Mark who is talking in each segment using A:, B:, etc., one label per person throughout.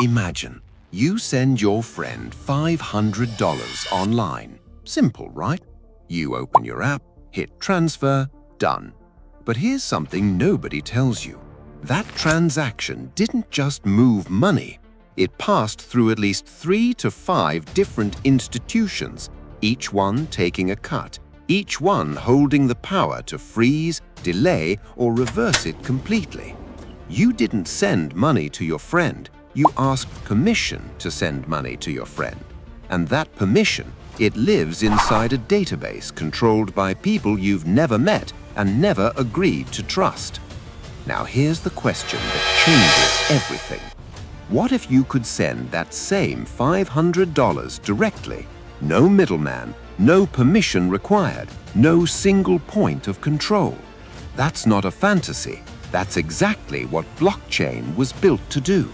A: Imagine you send your friend $500 online. Simple, right? You open your app, hit transfer, done. But here's something nobody tells you. That transaction didn't just move money. It passed through at least 3 to 5 different institutions, each one taking a cut, each one holding the power to freeze, delay, or reverse it completely. You didn't send money to your friend. You asked permission to send money to your friend. And that permission, it lives inside a database controlled by people you've never met and never agreed to trust. Now here's the question that changes everything. What if you could send that same $500 directly? No middleman, no permission required, no single point of control. That's not a fantasy. That's exactly what blockchain was built to do.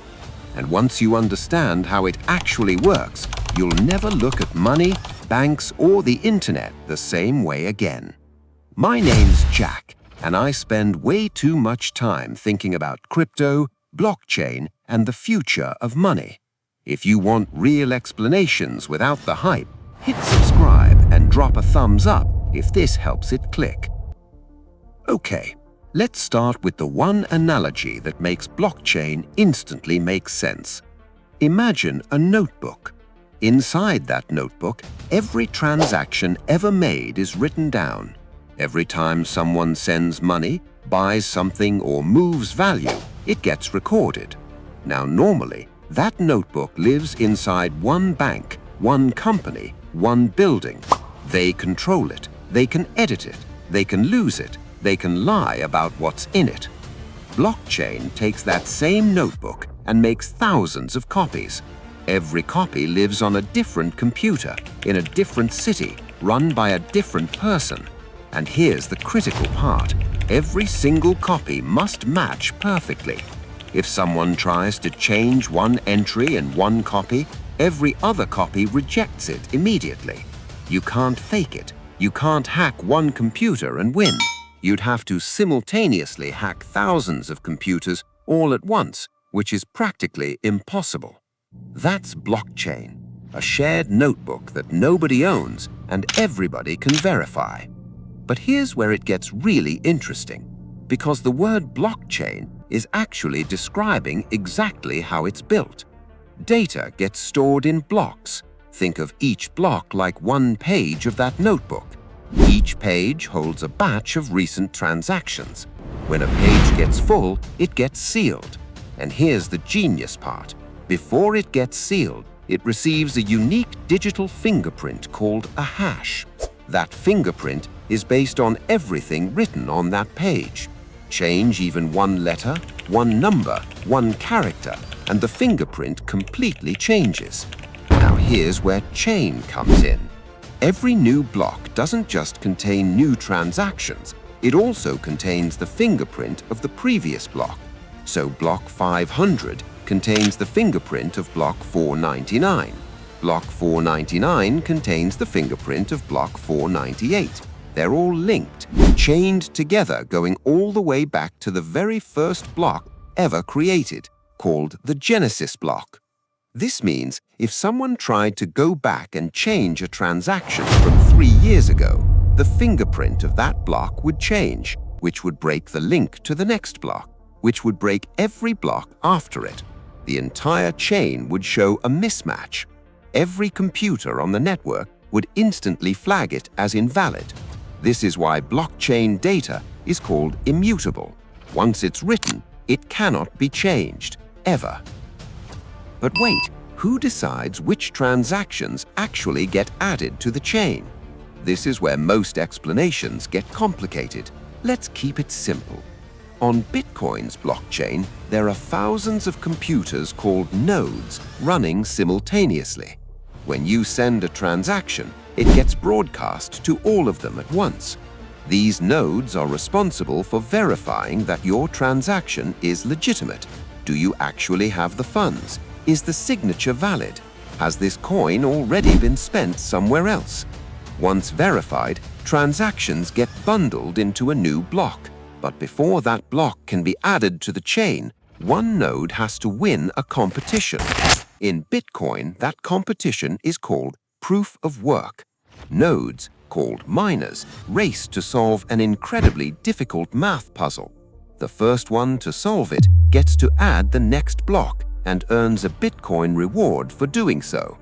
A: And once you understand how it actually works, you'll never look at money, banks, or the internet the same way again. My name's Jack, and I spend way too much time thinking about crypto, blockchain, and the future of money. If you want real explanations without the hype, hit subscribe and drop a thumbs up if this helps it click. Okay, let's start with the one analogy that makes blockchain instantly make sense. Imagine a notebook. Inside that notebook, every transaction ever made is written down. Every time someone sends money, buys something, or moves value, it gets recorded. Now, normally, that notebook lives inside one bank, one company, one building. They control it. They can edit it. They can lose it. They can lie about what's in it. Blockchain takes that same notebook and makes thousands of copies. Every copy lives on a different computer, in a different city, run by a different person. And here's the critical part. Every single copy must match perfectly. If someone tries to change one entry in one copy, every other copy rejects it immediately. You can't fake it. You can't hack one computer and win. You'd have to simultaneously hack thousands of computers all at once, which is practically impossible. That's blockchain, a shared notebook that nobody owns and everybody can verify. But here's where it gets really interesting, because the word blockchain is actually describing exactly how it's built. Data gets stored in blocks. Think of each block like one page of that notebook. Each page holds a batch of recent transactions. When a page gets full, it gets sealed. And here's the genius part. Before it gets sealed, it receives a unique digital fingerprint called a hash. That fingerprint is based on everything written on that page. Change even one letter, one number, one character, and the fingerprint completely changes. Now here's where chain comes in. Every new block doesn't just contain new transactions, it also contains the fingerprint of the previous block. So block 500 contains the fingerprint of block 499. Block 499 contains the fingerprint of block 498. They're all linked, chained together, going all the way back to the very first block ever created, called the Genesis block. This means if someone tried to go back and change a transaction from 3 years ago, the fingerprint of that block would change, which would break the link to the next block, which would break every block after it. The entire chain would show a mismatch. Every computer on the network would instantly flag it as invalid. This is why blockchain data is called immutable. Once it's written, it cannot be changed, ever. But wait, who decides which transactions actually get added to the chain? This is where most explanations get complicated. Let's keep it simple. On Bitcoin's blockchain, there are thousands of computers called nodes running simultaneously. When you send a transaction, it gets broadcast to all of them at once. These nodes are responsible for verifying that your transaction is legitimate. Do you actually have the funds? Is the signature valid? Has this coin already been spent somewhere else? Once verified, transactions get bundled into a new block. But before that block can be added to the chain, One node has to win a competition. In Bitcoin, that competition is called proof of work. Nodes, called miners, race to solve an incredibly difficult math puzzle. The first one to solve it gets to add the next block and earns a Bitcoin reward for doing so.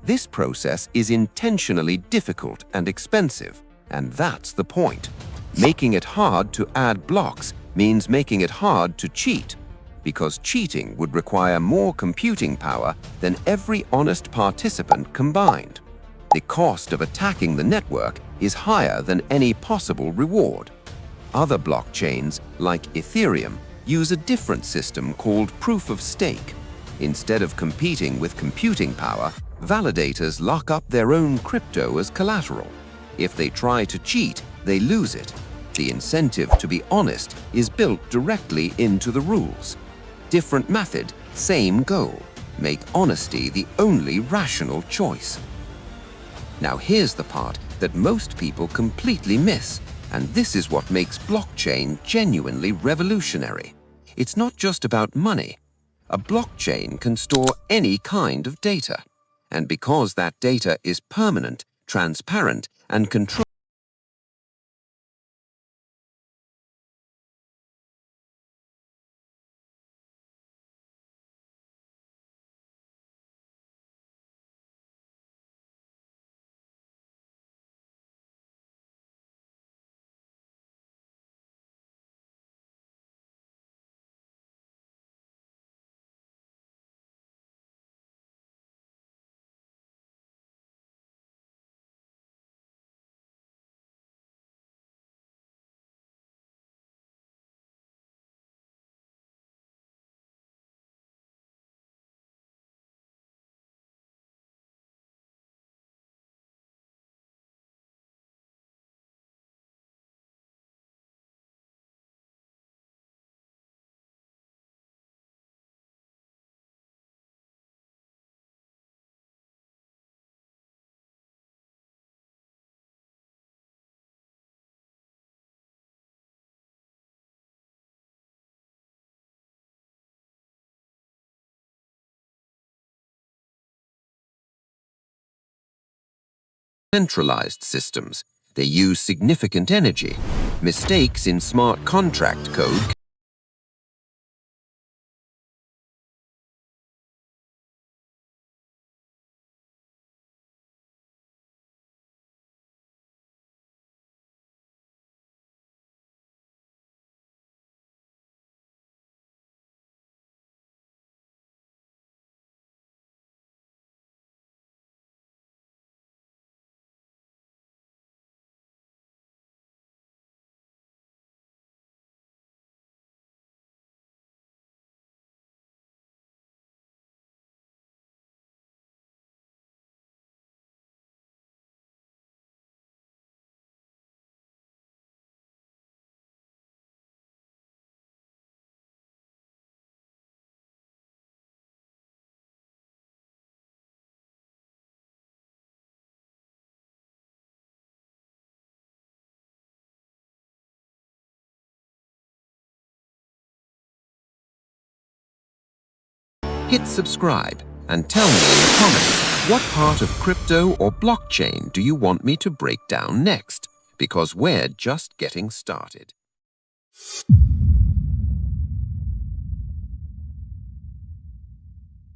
A: This process is intentionally difficult and expensive, and that's the point. Making it hard to add blocks means making it hard to cheat, because cheating would require more computing power than every honest participant combined. The cost of attacking the network is higher than any possible reward. Other blockchains, like Ethereum, use a different system called proof of stake. Instead of competing with computing power, validators lock up their own crypto as collateral. If they try to cheat, they lose it. The incentive to be honest is built directly into the rules. Different method, same goal. Make honesty the only rational choice. Now here's the part that most people completely miss, and this is what makes blockchain genuinely revolutionary. It's not just about money. A blockchain can store any kind of data, and because that data is permanent, transparent, and controlled, centralized systems. They use significant energy. Mistakes in smart contract code hit subscribe and tell me in the comments what part of crypto or blockchain do you want me to break down next, because we're just getting started.